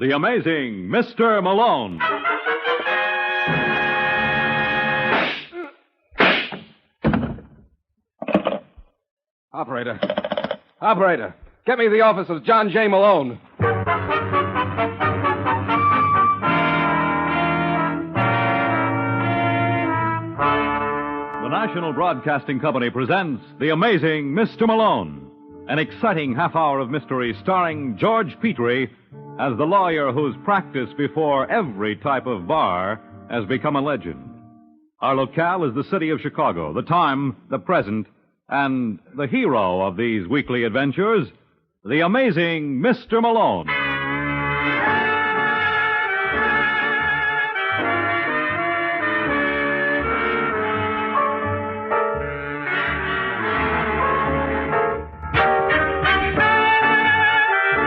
The amazing Mr. Malone. Operator, get me the office of John J. Malone. The National Broadcasting Company presents The Amazing Mr. Malone, an exciting half-hour of mystery starring George Petrie as the lawyer whose practice before every type of bar has become a legend. Our locale is the city of Chicago, the time, the present, and the hero of these weekly adventures, the amazing Mr. Malone.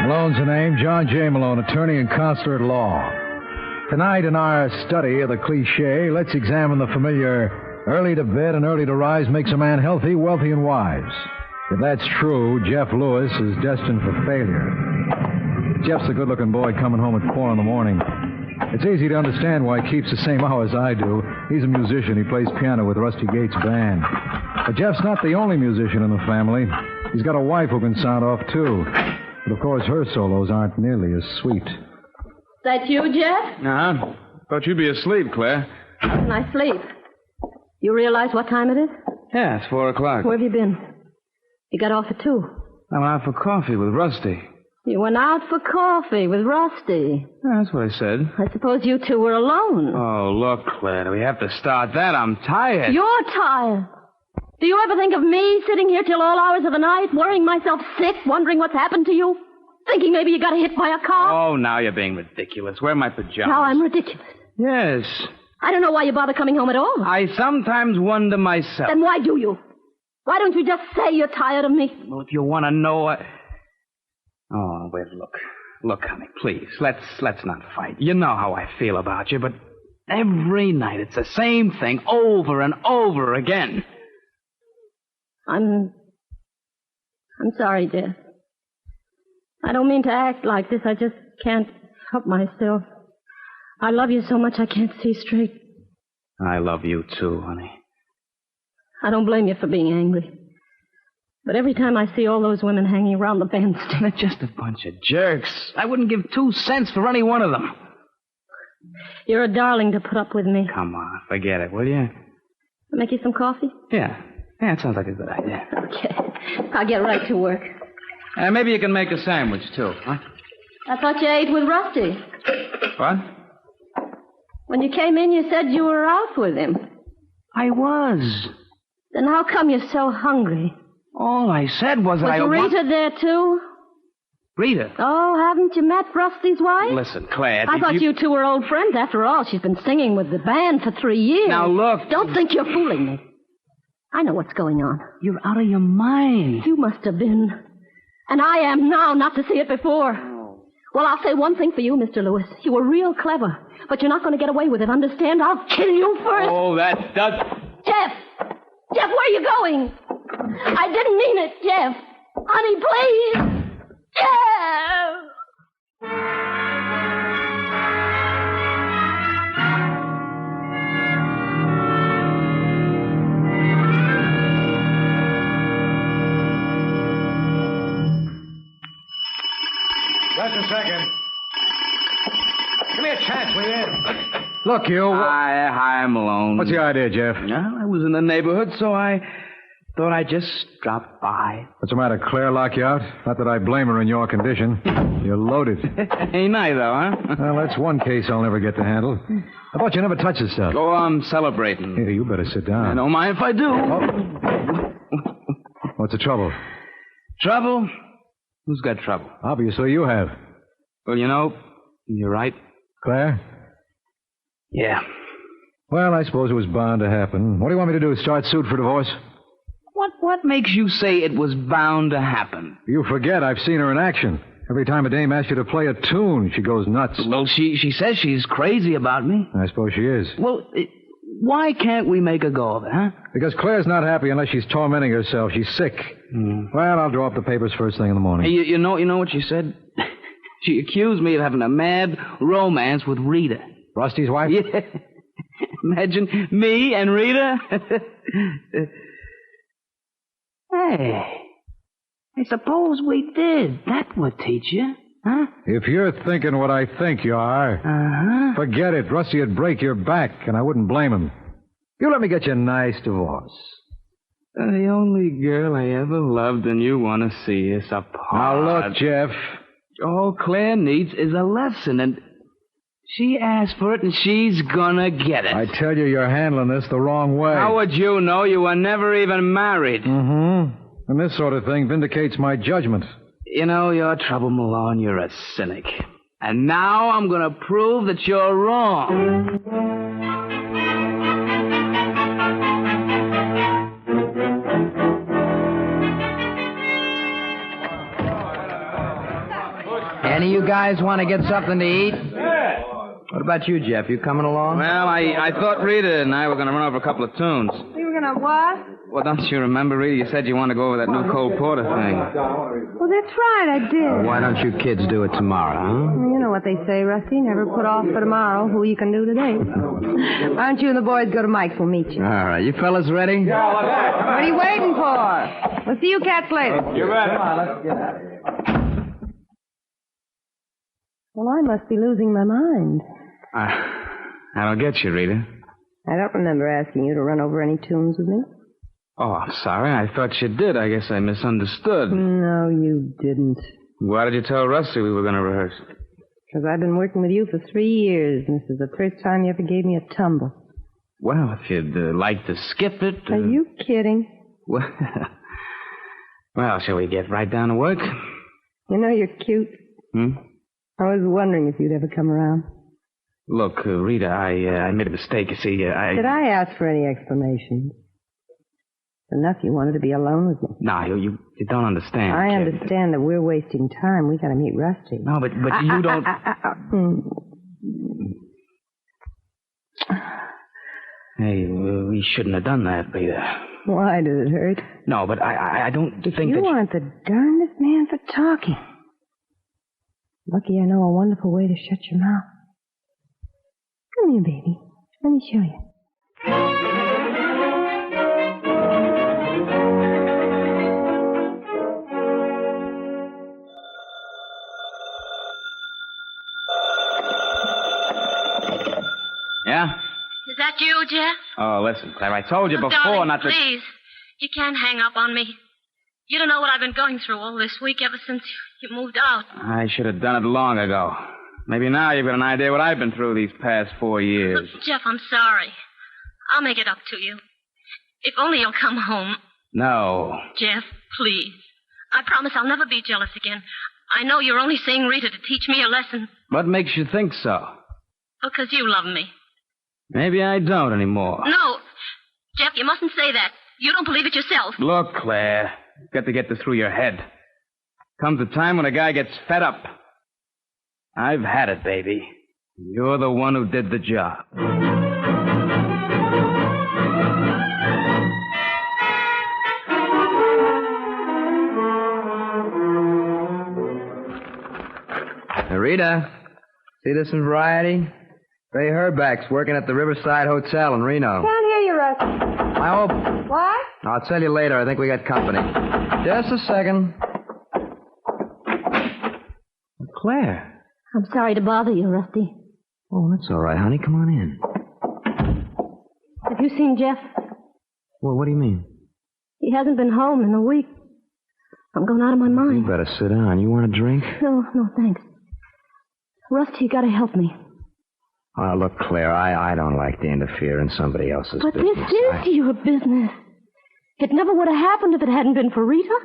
Malone's the name, John J. Malone, attorney and counselor at law. Tonight in our study of the cliche, let's examine the familiar early to bed and early to rise makes a man healthy, wealthy, and wise. If that's true, Jeff Lewis is destined for failure. Jeff's a good-looking boy coming home at 4 in the morning. It's easy to understand why he keeps the same hours I do. He's a musician. He plays piano with Rusty Gates' band. But Jeff's not the only musician in the family. He's got a wife who can sound off, too. But, of course, her solos aren't nearly as sweet. That you, Jeff? Uh-huh. Thought you'd be asleep, Claire. How can I sleep? You realize what time it is? Yeah, it's 4 o'clock. Where have you been? You got off at 2. I went out for coffee with Rusty. You went out for coffee with Rusty. Yeah, that's what I said. I suppose you two were alone. Oh, look, Claire, do we have to start that? I'm tired. You're tired. Do you ever think of me sitting here till all hours of the night, worrying myself sick, wondering what's happened to you? Thinking maybe you got hit by a car? Oh, now you're being ridiculous. Where are my pajamas? Now I'm ridiculous. Yes. I don't know why you bother coming home at all. I sometimes wonder myself. Then why do you? Why don't you just say you're tired of me? Well, if you want to know... Oh, wait, look. Look, honey, please. Let's not fight. You know how I feel about you, but every night it's the same thing over and over again. I'm sorry, Jeff. I don't mean to act like this. I just can't help myself. I love you so much I can't see straight. I love you too, honey. I don't blame you for being angry. But every time I see all those women hanging around the bandstand... They're just a bunch of jerks. I wouldn't give 2 cents for any one of them. You're a darling to put up with me. Come on, forget it, will you? Make you some coffee? Yeah, it sounds like a good idea. Okay. I'll get right to work. Maybe you can make a sandwich, too, huh? I thought you ate with Rusty. What? When you came in, you said you were out with him. I was. Then how come you're so hungry? All I said was that I... Was Rita there, too? Rita? Oh, haven't you met Rusty's wife? Listen, Claire... I thought you two were old friends. After all, she's been singing with the band for 3 years. Now, look... Don't think you're fooling me. I know what's going on. You're out of your mind. You must have been. And I am now not to see it before. Oh. Well, I'll say one thing for you, Mr. Lewis. You were real clever. But you're not going to get away with it, understand? I'll kill you first. Oh, that does... Jeff! Jeff, where are you going? I didn't mean it, Jeff. Honey, please. Jeff! Just a second. Give me a chance, will you? Look, you. Hi, Malone. What's the idea, Jeff? Well, I was in the neighborhood, so I thought I'd just drop by. What's the matter? Claire lock you out? Not that I blame her in your condition. You're loaded. Ain't I, though, huh? Well, that's one case I'll never get to handle. I thought you never touch this stuff. Oh, I'm celebrating. Here, you better sit down. I don't mind if I do. Oh. What's the trouble? Trouble? Who's got trouble? Obviously you have. Well, you know, you're right. Claire? Yeah. Well, I suppose it was bound to happen. What do you want me to do, start suit for divorce? What makes you say it was bound to happen? You forget I've seen her in action. Every time a dame asks you to play a tune, she goes nuts. Well, she says she's crazy about me. I suppose she is. Well, why can't we make a go of it, huh? Because Claire's not happy unless she's tormenting herself. She's sick. Well, I'll draw up the papers first thing in the morning. Hey, you know what she said? She accused me of having a mad romance with Rita. Rusty's wife? Yeah. Imagine me and Rita. Hey, I suppose we did. That would teach you, huh? If you're thinking what I think you are, forget it. Rusty would break your back, and I wouldn't blame him. You let me get you a nice divorce. The only girl I ever loved, and you want to see us apart. Now, look, Jeff. All Claire needs is a lesson, and she asked for it, and she's gonna get it. I tell you, you're handling this the wrong way. How would you know? You were never even married. Mm-hmm. And this sort of thing vindicates my judgment. You know your trouble, Malone. You're a cynic. And now I'm gonna prove that you're wrong. Any of you guys want to get something to eat? What about you, Jeff? You coming along? Well, I thought Rita and I were gonna run over a couple of tunes. You were gonna what? Well, don't you remember, Rita? You said you wanted to go over that new Cole Porter thing. Well, that's right, I did. Why don't you kids do it tomorrow, huh? You know what they say, Rusty. Never put off for tomorrow who you can do today. Why don't you and the boys go to Mike's? We'll meet you. All right. You fellas ready? What are you waiting for? We'll see you cats later. You bet. Come on, let's get out of here. Well, I must be losing my mind. I don't get you, Rita. I don't remember asking you to run over any tunes with me. Oh, I'm sorry. I thought you did. I guess I misunderstood. No, you didn't. Why did you tell Rusty we were going to rehearse? Because I've been working with you for 3 years, and this is the first time you ever gave me a tumble. Well, if you'd like to skip it... Are you kidding? Well, shall we get right down to work? You know you're cute. I was wondering if you'd ever come around. Look, Rita, I made a mistake. You see, Did I ask for any explanations? Enough you wanted to be alone with me. No, you don't understand. I kid. understand that we're wasting time. We got to meet Rusty. No, but you don't... Hey, we shouldn't have done that, Rita. Why did it hurt? No, but I don't think You that... aren't the darndest man for talking. Lucky I know a wonderful way to shut your mouth. Come here, baby. Let me show you. Yeah? Is that you, Jeff? Oh, listen, Claire, I told you Oh, before darling, not to... please. You can't hang up on me. You don't know what I've been going through all this week ever since you moved out. I should have done it long ago. Maybe now you've got an idea what I've been through these past 4 years. Look, Jeff, I'm sorry. I'll make it up to you. If only you'll come home. No. Jeff, please. I promise I'll never be jealous again. I know you're only seeing Rita to teach me a lesson. What makes you think so? Because you love me. Maybe I don't anymore. No. Jeff, you mustn't say that. You don't believe it yourself. Look, Claire, you've got to get this through your head. Comes a time when a guy gets fed up. I've had it, baby. You're the one who did the job. Rita, see this in Variety? Ray Herback's working at the Riverside Hotel in Reno. Can't hear you, Rusty. I hope... What? I'll tell you later. I think we got company. Just a second. Claire. I'm sorry to bother you, Rusty. Oh, that's all right, honey. Come on in. Have you seen Jeff? Well, what do you mean? He hasn't been home in a week. I'm going out of my You mind. better sit down. You want a drink? No, thanks. Rusty, you gotta help me. Oh, look, Claire, I don't like to interfere in somebody else's But business. this is your business. It never would have happened if it hadn't been for Rita.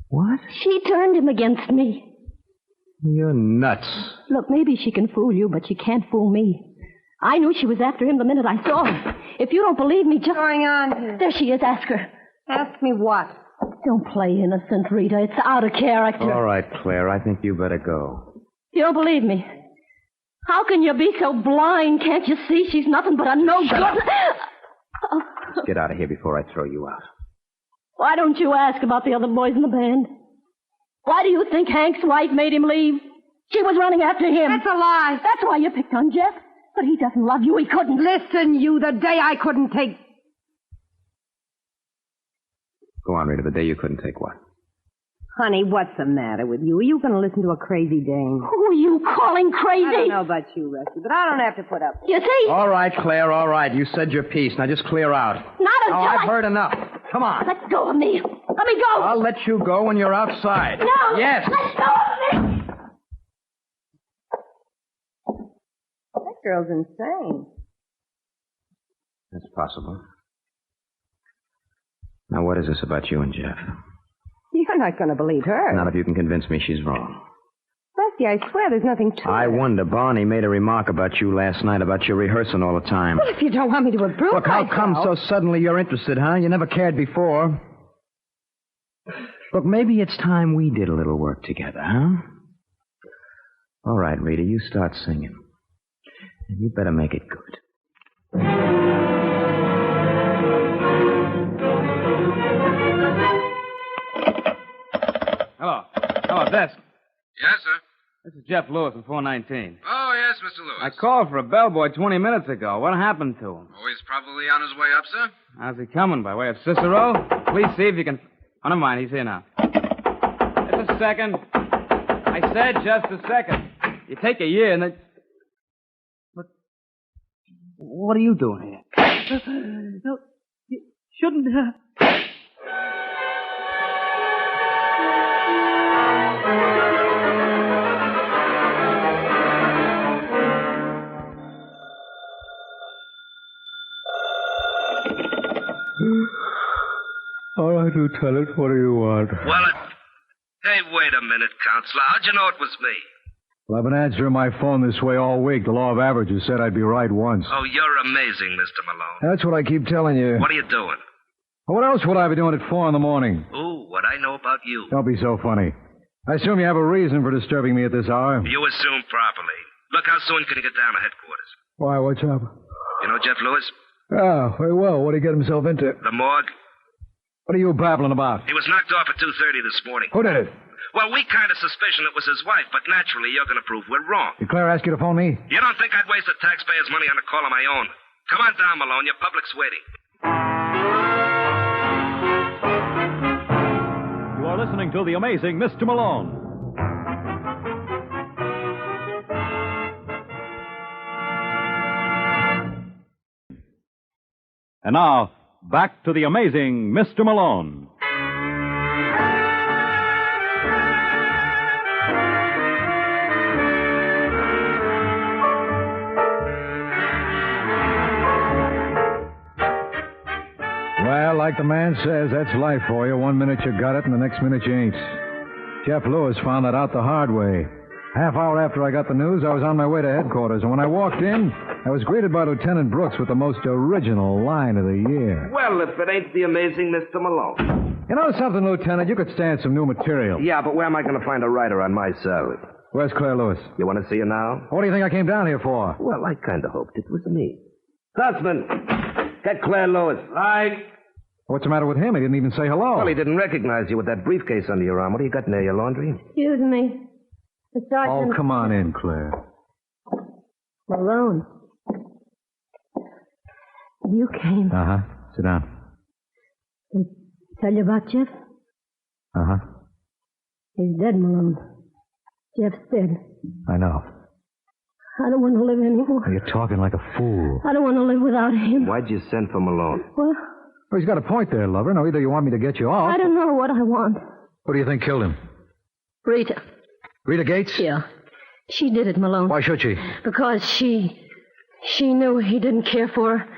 What? She turned him against me. You're nuts. Look, maybe she can fool you, but she can't fool me. I knew she was after him the minute I saw her. If you don't believe me, just... What's going on here? There she is. Ask her. Ask me what? Don't play innocent, Rita. It's out of character. All right, Claire, I think you better go. You don't believe me? How can you be so blind? Can't you see she's nothing but a no-good... Oh. Let's get out of here before I throw you out. Why don't you ask about the other boys in the band? Why do you think Hank's wife made him leave? She was running after him. That's a lie. That's why you picked on Jeff. But he doesn't love you. He couldn't. Listen, you, the day I couldn't take... Go on, Rita. The day you couldn't take what? Honey, what's the matter with you? Are you going to listen to a crazy dame? Who are you calling crazy? I don't know about you, Rusty, but I don't have to put up. You see? All right, Claire, all right. You said your piece. Now just clear out. Not until I've heard enough. Come on. Let go of me. Let me go. I'll let you go when you're outside. No. Yes. Let go of me. That girl's insane. That's possible. Now, what is this about you and Jeff? You're not going to believe her. Not if you can convince me she's wrong. Rusty, I swear there's nothing to I it. wonder. Barney made a remark about you last night, about you rehearsing all the time. Well, if you don't want me to approve Look, how myself... come so suddenly you're interested, huh? You never cared before. Look, maybe it's time we did a little work together, huh? All right, Rita, you start singing. And you better make it good. Hello. Hello, desk. Yes, sir. This is Jeff Lewis from 419. Oh, yes, Mr. Lewis. I called for a bellboy 20 minutes ago. What happened to him? Oh, he's probably on his way up, sir. How's he coming? By way of Cicero? Please see if you can... Oh, never mind. He's here now. Just a second. I said just a second. You take a year and then... What are you doing here? No, you shouldn't have... All right, Lieutenant, what do you want? Well, Hey, wait a minute, Counselor. How'd you know it was me? Well, I've been answering my phone this way all week. The law of averages said I'd be right once. Oh, you're amazing, Mr. Malone. That's what I keep telling you. What are you doing? What else would I be doing at 4 in the morning? Ooh, what I know about you. Don't be so funny. I assume you have a reason for disturbing me at this hour. You assume properly. Look, how soon can you get down to headquarters? Why, what's up? You know Jeff Lewis? Oh, very well. What did he get himself into? The morgue? What are you babbling about? He was knocked off at 2:30 this morning. Who did it? Well, we kind of suspicion it was his wife, but naturally you're going to prove we're wrong. Did Claire ask you to phone me? You don't think I'd waste the taxpayers' money on a call of my own? Come on down, Malone. Your public's waiting. You are listening to The Amazing Mr. Malone. And now, back to The Amazing Mr. Malone. Well, like the man says, that's life for you. 1 minute you got it, and the next minute you ain't. Jeff Lewis found that out the hard way. Half hour after I got the news, I was on my way to headquarters, and when I walked in, I was greeted by Lieutenant Brooks with the most original line of the year. Well, if it ain't the amazing Mr. Malone. You know something, Lieutenant? You could stand some new material. Yeah, but where am I going to find a writer on my salary? Where's Claire Lewis? You want to see her now? What do you think I came down here for? Well, I kind of hoped it was me. Sussman, get Claire Lewis. Right. What's the matter with him? He didn't even say hello. Well, he didn't recognize you with that briefcase under your arm. What do you got near your laundry? Excuse me. The Oh, sergeant... come on in, Claire. Malone. You came Uh-huh. Sit down. to tell you about Jeff? Uh-huh. He's dead, Malone. Jeff's dead. I know. I don't want to live anymore. You're talking like a fool. I don't want to live without him. Why'd you send for Malone? Well, Well, he's got a point there, lover. Now, either you want me to get you off... I don't know what I want. What do you think killed him? Rita. Rita Gates? Yeah. She did it, Malone. Why should she? Because she knew he didn't care for her.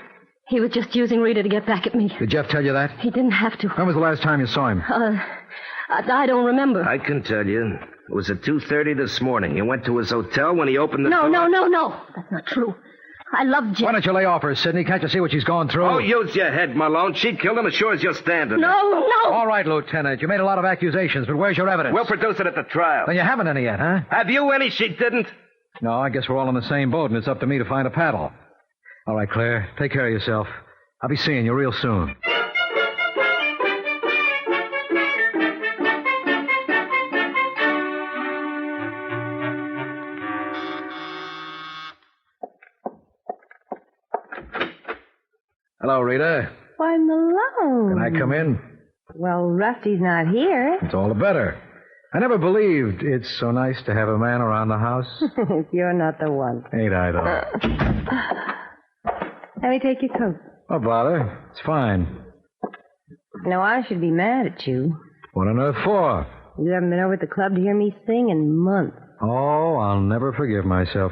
He was just using Rita to get back at me. Did Jeff tell you that? He didn't have to. When was the last time you saw him? I don't remember. I can tell you. It was at 2:30 this morning. He went to his hotel when he opened the door. No. That's not true. I love Jeff. Why don't you lay off her, Sidney? Can't you see what she's going through? Oh, use your head, Malone. She killed him as sure as you're standing there. No. All right, Lieutenant. You made a lot of accusations, but where's your evidence? We'll produce it at the trial. Then you haven't any yet, huh? Have you any? She didn't. No, I guess we're all in the same boat, and it's up to me to find a paddle. All right, Claire. Take care of yourself. I'll be seeing you real soon. Hello, Rita. Why, Malone. Can I come in? Well, Rusty's not here. It's all the better. I never believed it's so nice to have a man around the house. You're not the one. Ain't I, though? Let me take your coat. Oh, bother. It's fine. No, I should be mad at you. What on earth for? You haven't been over at the club to hear me sing in months. Oh, I'll never forgive myself.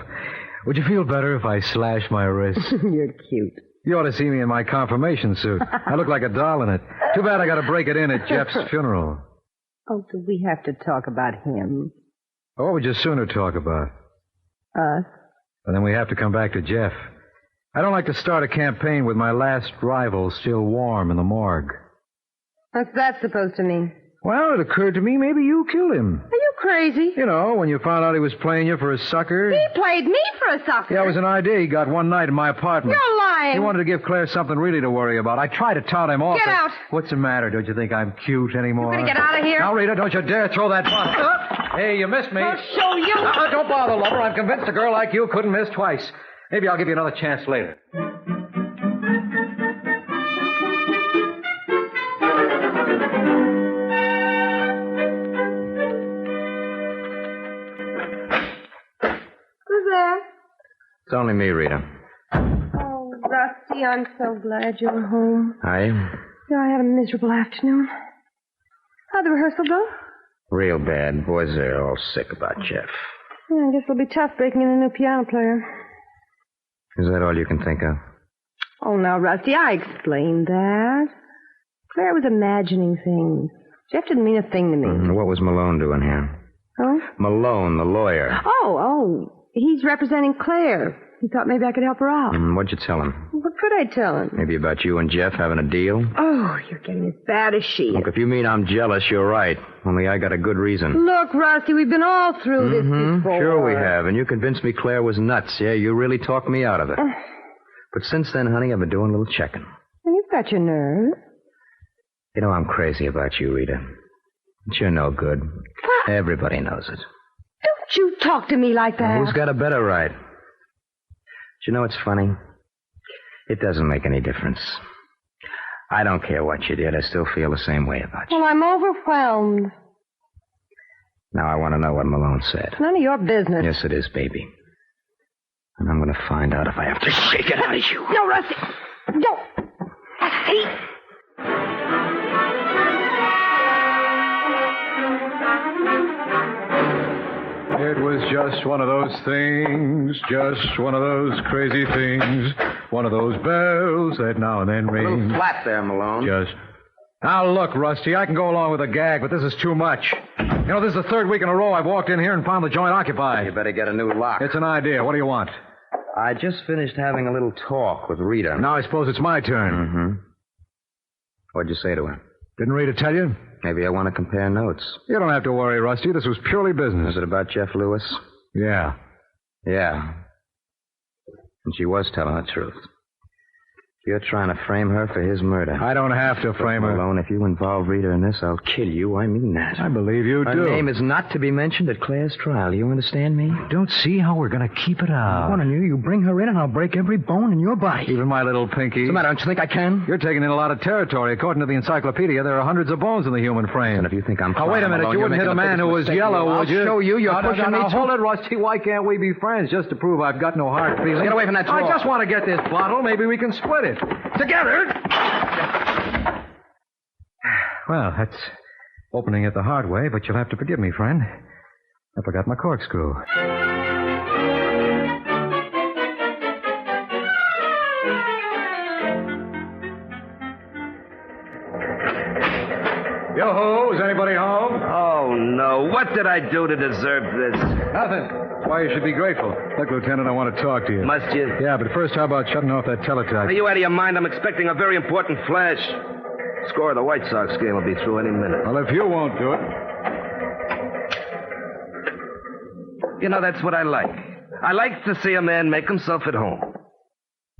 Would you feel better if I slashed my wrist? You're cute. You ought to see me in my confirmation suit. I look like a doll in it. Too bad I got to break it in at Jeff's funeral. Oh, do we have to talk about him? What would you sooner talk about? Us? And then we have to come back to Jeff. I don't like to start a campaign with my last rival still warm in the morgue. What's that supposed to mean? Well, it occurred to me maybe you killed him. Are you crazy? You know, when you found out he was playing you for a sucker. He played me for a sucker. Yeah, it was an idea he got one night in my apartment. You're lying. He wanted to give Claire something really to worry about. I tried to tout him off. Get out. What's the matter? Don't you think I'm cute anymore? You gonna get out of here? Now, Rita, don't you dare throw that bottle. Hey, you missed me. I'll show you. Don't bother, lover. I'm convinced a girl like you couldn't miss twice. Maybe I'll give you another chance later. It's only me, Rita. Oh, Rusty, I'm so glad you're home. Are you? Yeah, I had a miserable afternoon. How'd the rehearsal go? Real bad. Boys are all sick about Jeff. Yeah, I guess it'll be tough breaking in a new piano player. Is that all you can think of? Oh, now, Rusty, I explained that. Claire was imagining things. Jeff didn't mean a thing to me. What was Malone doing here? Oh? Malone, the lawyer. Oh. He's representing Claire. He thought maybe I could help her out. What'd you tell him? What could I tell him? Maybe about you and Jeff having a deal? Oh, you're getting as bad as she is. Look, if you mean I'm jealous, you're right. Only I got a good reason. Look, Rusty, we've been all through this before. Sure we have, and you convinced me Claire was nuts. Yeah, you really talked me out of it. But since then, honey, I've been doing a little checking. And you've got your nerve. You know, I'm crazy about you, Rita. But you're no good. What? Everybody knows it. Don't you talk to me like that. Who's got a better right? But you know what's funny? It doesn't make any difference. I don't care what you did. I still feel the same way about you. Well, I'm overwhelmed. Now I want to know what Malone said. None of your business. Yes, it is, baby. And I'm going to find out if I have to shake it out of you. No, Rusty. Don't. Rusty. It was just one of those things, just one of those crazy things, one of those bells that now and then ring. A little flat there, Malone. Now, look, Rusty, I can go along with a gag, but this is too much. You know, this is the third week in a row I've walked in here and found the joint occupied. You better get a new lock. It's an idea. What do you want? I just finished having a little talk with Rita. Now I suppose it's my turn. What'd you say to her? Didn't Rita tell you? Maybe I want to compare notes. You don't have to worry, Rusty. This was purely business. Is it about Jeff Lewis? Yeah. Yeah. And she was telling the truth. You're trying to frame her for his murder. I don't have to frame her. Malone, if you involve Rita in this, I'll kill you. I mean that. I believe you do. Her name is not to be mentioned at Claire's trial. You understand me? Don't see how we're going to keep it out. One of you bring her in and I'll break every bone in your body. Even my little pinky. What's the matter? Don't you think I can? You're taking in a lot of territory. According to the encyclopedia, there are hundreds of bones in the human frame. And if you think I'm wait a minute. Malone, you wouldn't hit a man who was yellow, would you? I'll show you. You're pushing me. Hold it, Rusty. Why can't we be friends just to prove I've got no hard feelings? Get away from that drawer. I just want to get this bottle. Maybe we can split it. Together. Well, that's opening it the hard way, but you'll have to forgive me, friend. I forgot my corkscrew. Yo-ho, is anybody home? Oh, no. What did I do to deserve this? Nothing. That's why you should be grateful. Look, Lieutenant, I want to talk to you. Must you? Yeah, but first, how about shutting off that teletype? Are you out of your mind? I'm expecting a very important flash. Score of the White Sox game will be through any minute. Well, if you won't do it. You know, that's what I like. I like to see a man make himself at home.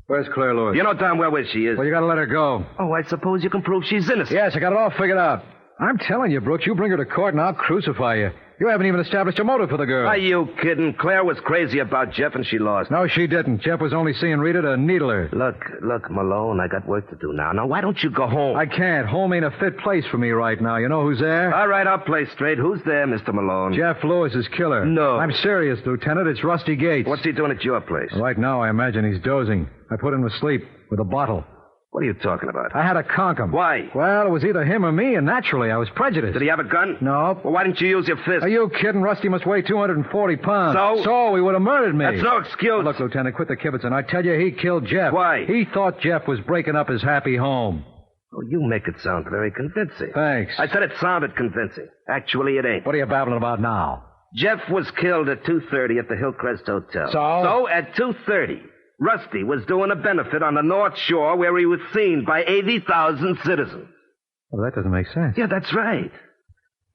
Where's Claire Lewis? You know darn well where she is. Well, you got to let her go. Oh, I suppose you can prove she's innocent. Yes, I got it all figured out. I'm telling you, Brooks, you bring her to court and I'll crucify you. You haven't even established a motive for the girl. Are you kidding? Claire was crazy about Jeff and she lost. No, she didn't. Jeff was only seeing Rita to needle her. Look, Malone, I got work to do now. Now, why don't you go home? I can't. Home ain't a fit place for me right now. You know who's there? All right, I'll play straight. Who's there, Mr. Malone? Jeff Lewis's killer. No. I'm serious, Lieutenant. It's Rusty Gates. What's he doing at your place? Right now, I imagine he's dozing. I put him to sleep with a bottle. What are you talking about? I had to conk him. Why? Well, it was either him or me, and naturally, I was prejudiced. Did he have a gun? No. Well, why didn't you use your fist? Are you kidding? Rusty must weigh 240 pounds. So? He would have murdered me. That's no excuse. Now, look, Lieutenant, quit the kibitzing. I tell you, he killed Jeff. Why? He thought Jeff was breaking up his happy home. Oh, you make it sound very convincing. Thanks. I said it sounded convincing. Actually, it ain't. What are you babbling about now? Jeff was killed at 2:30 at the Hillcrest Hotel. So? So, at 2:30, Rusty was doing a benefit on the North Shore where he was seen by 80,000 citizens. Well, that doesn't make sense. Yeah, that's right.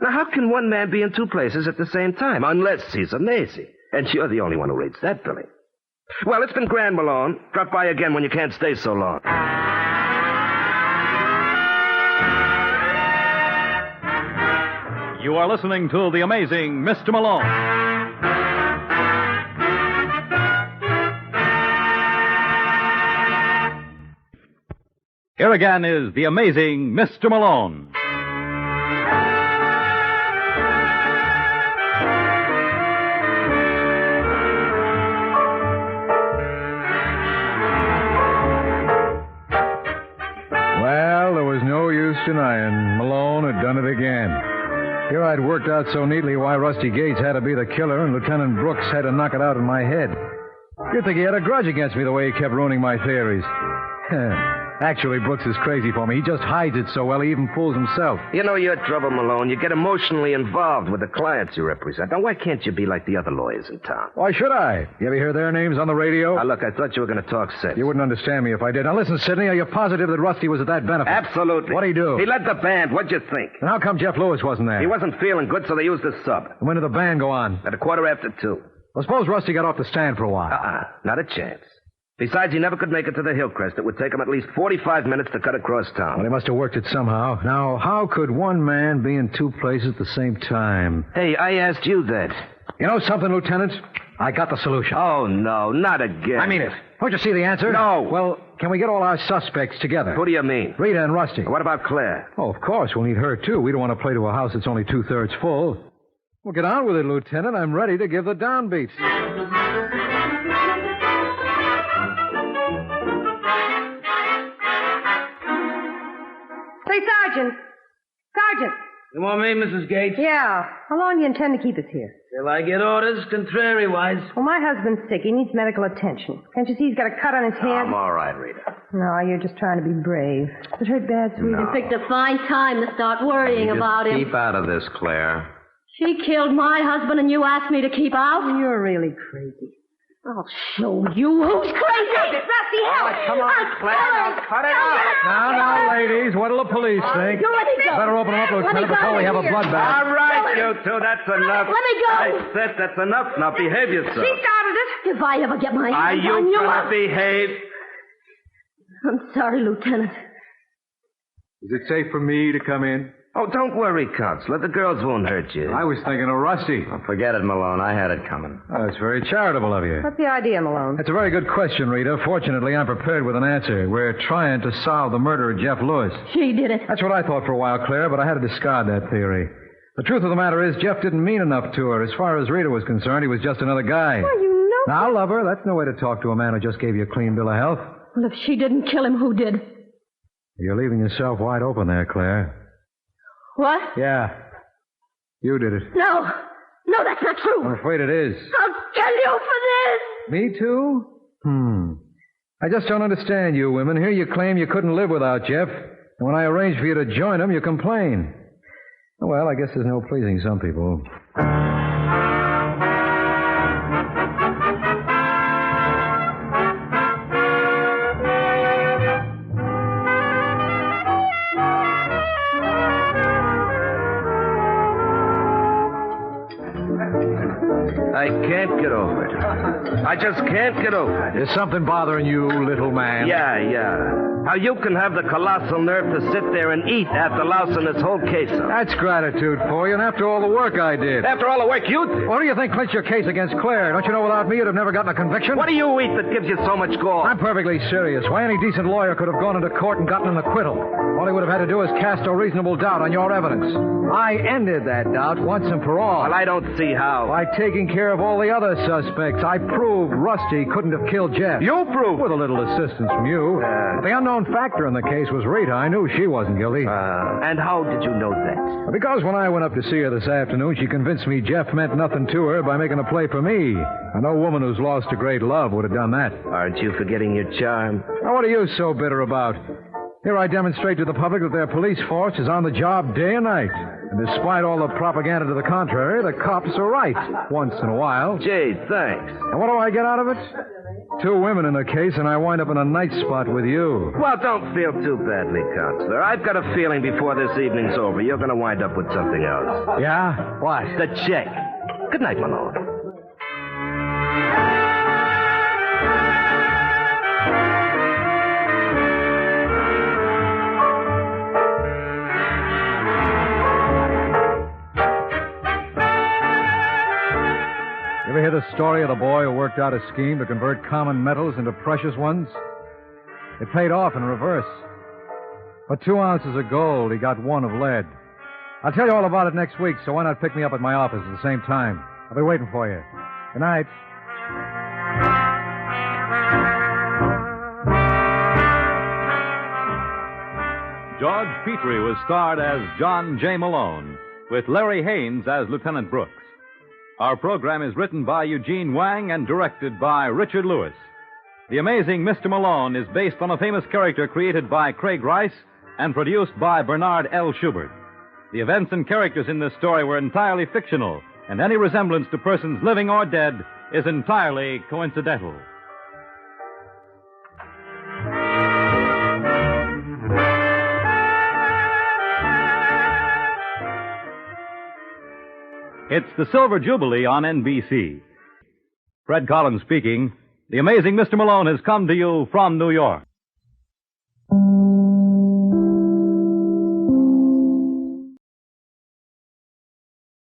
Now, how can one man be in two places at the same time? Unless he's amazing. And you're the only one who reads that, Billy. Well, it's been grand, Malone. Drop by again when you can't stay so long. You are listening to The Amazing Mr. Malone. Here again is The Amazing Mr. Malone. Well, there was no use denying. Malone had done it again. Here I'd worked out so neatly why Rusty Gates had to be the killer, and Lieutenant Brooks had to knock it out in my head. You'd think he had a grudge against me the way he kept ruining my theories. Actually, Brooks is crazy for me. He just hides it so well he even fools himself. You know your trouble, Malone. You get emotionally involved with the clients you represent. Now, why can't you be like the other lawyers in town? Why should I? You ever hear their names on the radio? Now, look, I thought you were going to talk sense. You wouldn't understand me if I did. Now, listen, Sidney, are you positive that Rusty was at that benefit? Absolutely. What'd he do? He led the band. What'd you think? And how come Jeff Lewis wasn't there? He wasn't feeling good, so they used a sub. And when did the band go on? At 2:15. Well, suppose Rusty got off the stand for a while. Not a chance. Besides, he never could make it to the Hillcrest. It would take him at least 45 minutes to cut across town. Well, he must have worked it somehow. Now, how could one man be in two places at the same time? Hey, I asked you that. You know something, Lieutenant? I got the solution. Oh, no, not again. I mean it. Don't you see the answer? No. Well, can we get all our suspects together? Who do you mean? Rita and Rusty. What about Claire? Oh, of course. We'll need her, too. We don't want to play to a house that's only 2/3 full. Well, get on with it, Lieutenant. I'm ready to give the downbeats. Say, Sergeant. Sergeant. You want me, Mrs. Gates? Yeah. How long do you intend to keep us here? Till I get orders, contrary-wise. Well, my husband's sick. He needs medical attention. Can't you see he's got a cut on his hand? I'm all right, Rita. No, you're just trying to be brave. Does it hurt bad, sweetie? You picked a fine time to start worrying about him. Keep out of this, Claire. She killed my husband and you asked me to keep out? You're really crazy. I'll show you who's crazy. Rusty, help! Come on, Claire. Now, cut it out. Now, ladies, what'll the police think? Let me go. Better open them up, Lieutenant, before we have a bloodbath. All right, you two, that's enough. Let me go. I said that's enough. Now behave yourself. She started it. If I ever get my Are hands you on you, gonna behave? I'm sorry, Lieutenant. Is it safe for me to come in? Oh, don't worry, Counselor. The girls won't hurt you. I was thinking of Rusty. Oh, forget it, Malone. I had it coming. Oh, that's very charitable of you. What's the idea, Malone? That's a very good question, Rita. Fortunately, I'm prepared with an answer. We're trying to solve the murder of Jeff Lewis. She did it. That's what I thought for a while, Claire, but I had to discard that theory. The truth of the matter is, Jeff didn't mean enough to her. As far as Rita was concerned, he was just another guy. Well, you know. Now, lover, that's no way to talk to a man who just gave you a clean bill of health. Well, if she didn't kill him, who did? You're leaving yourself wide open there, Claire. What? Yeah. You did it. No. No, that's not true. I'm afraid it is. I'll kill you for this. Me too? I just don't understand you women. Here you claim you couldn't live without Jeff. And when I arrange for you to join him, you complain. Well, I guess there's no pleasing some people. I can't can't get over it. I just can't get over it. Is something bothering you, little man? Yeah. How you can have the colossal nerve to sit there and eat after lousing this whole case up. That's gratitude for you, and after all the work I did. After all the work you did. What do you think clinched your case against Claire? Don't you know without me you'd have never gotten a conviction? What do you eat that gives you so much gall? I'm perfectly serious. Why, any decent lawyer could have gone into court and gotten an acquittal. All he would have had to do is cast a reasonable doubt on your evidence. I ended that doubt once and for all. Well, I don't see how. By taking care of all the other suspects, I proved Rusty couldn't have killed Jeff. You proved? With a little assistance from you. But the unknown factor in the case was Rita. I knew she wasn't guilty. And how did you know that? Because when I went up to see her this afternoon, she convinced me Jeff meant nothing to her by making a play for me. And no woman who's lost a great love would have done that. Aren't you forgetting your charm? Now, what are you so bitter about? Here I demonstrate to the public that their police force is on the job day and night. And despite all the propaganda to the contrary, the cops are right once in a while. Gee, thanks. And what do I get out of it? 2 women in the case, and I wind up in a night spot with you. Well, don't feel too badly, Counselor. I've got a feeling before this evening's over, you're going to wind up with something else. Yeah? What? The check. Good night, Malone. You ever hear the story of the boy who worked out a scheme to convert common metals into precious ones? It paid off in reverse. For 2 ounces of gold, he got 1 of lead. I'll tell you all about it next week, so why not pick me up at my office at the same time? I'll be waiting for you. Good night. George Petrie was starred as John J. Malone, with Larry Haynes as Lieutenant Brooks. Our program is written by Eugene Wang and directed by Richard Lewis. The Amazing Mr. Malone is based on a famous character created by Craig Rice and produced by Bernard L. Schubert. The events and characters in this story were entirely fictional, and any resemblance to persons living or dead is entirely coincidental. It's the Silver Jubilee on NBC. Fred Collins speaking. The Amazing Mr. Malone has come to you from New York.